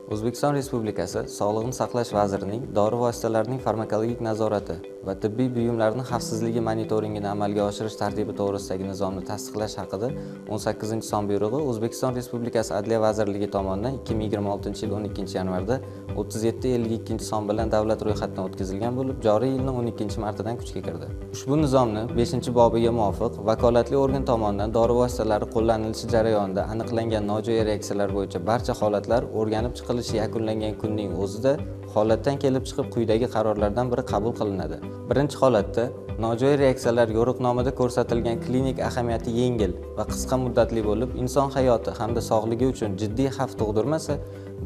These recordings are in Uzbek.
O'zbekiston Respublikasi Sog'liqni saqlash vazirining dori vositalarining farmakologik nazorati va tibbiy buyumlarning xavfsizligi monitoringini amalga oshirish tartibi to'g'risidagi nizomni tasdiqlash haqida 18-son buyrug'i O'zbekiston Respublikasi Adliya vazirligi tomonidan 2026-yil 12-yanvarda 3752-son bilan davlat ro'yxatidan o'tkazilgan bo'lib, joriy yilning 12-martidan kuchga kirdi. Ushbu nizomni 5-bobiga muvofiq vakolatli organ tomonidan dori vositalari qo'llanilishi jarayonida aniqlangan nojo'ya reaksiyalar bo'yicha barcha holatlar o'rganib chiqilishi yakunlangan kunning o'zida holatdan kelib chiqib quyidagi qarorlardan biri qabul qilinadi. Birinchi holatda nojo'ya reaksiyalar yo'riqnomada ko'rsatilgan klinik ahamiyati yengil va qisqa muddatli bo'lib, inson hayoti hamda sog'ligi uchun jiddiy xavf tug'dirmasa,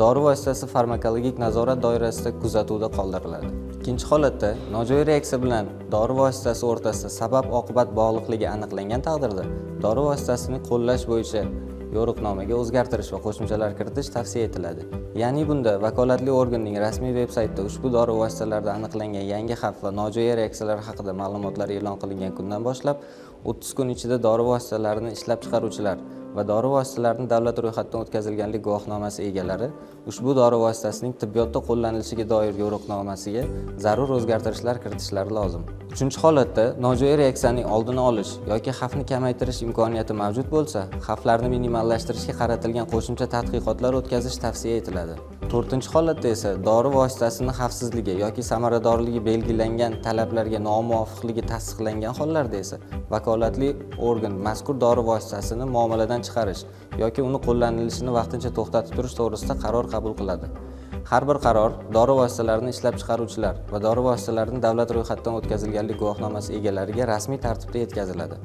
dori vositasi farmakologik nazorat doirasida kuzatuvda qoldiriladi. Ikkinchi holatda nojo'ya reaksiya bilan dori vositasi o'rtasida sabab-oqibat bog'liqligi aniqlangan taqdirda dori vositasini qo'llash bo'yicha yo'riqnomaga o'zgartirish va qo'shimchalar kiritish tavsiya etiladi. Ya'ni bunda vakolatli organning rasmiy veb-saytida ushbu dori vositalarida aniqlangan yangi xavf va nojo'ya reaksiyalar haqida ma'lumotlar e'lon qilingan kundan boshlab 30 kun ichida dori vositalarini ishlab chiqaruvchilar va dori vositalarini davlat ro'yxatidan o'tkazilganlik guvohnomasi egalari ushbu dori vositasining tibbiyotda qo'llanilishiga doir yo'riqnomasiga zarur o'zgartirishlar kiritishlari lozim. Uchinchi holatda nojo'ya reaksiyaning oldini olish yoki xavfni kamaytirish imkoniyati mavjud bo'lsa, xavflarni minimallashtirishga qaratilgan qo'shimcha tadqiqotlar o'tkazish tavsiya etiladi. To'rtinchi holatda esa dori vositasini xavfsizligi yoki samaradorligi belgilangan talablarga nomuvofiqligi tasdiqlangan hollarda esa vakolatli organ mazkur dori vositasini muomaladan chiqarish yoki uni qo'llanilishini vaqtincha to'xtatib turish to'g'risida qaror qabul qiladi. Har bir qaror dori vositalarini ishlab chiqaruvchilar va dori vositalarini davlat ro'yxatidan o'tkazilganlik guvohnomasi egalariga rasmiy tartibda yetkaziladi.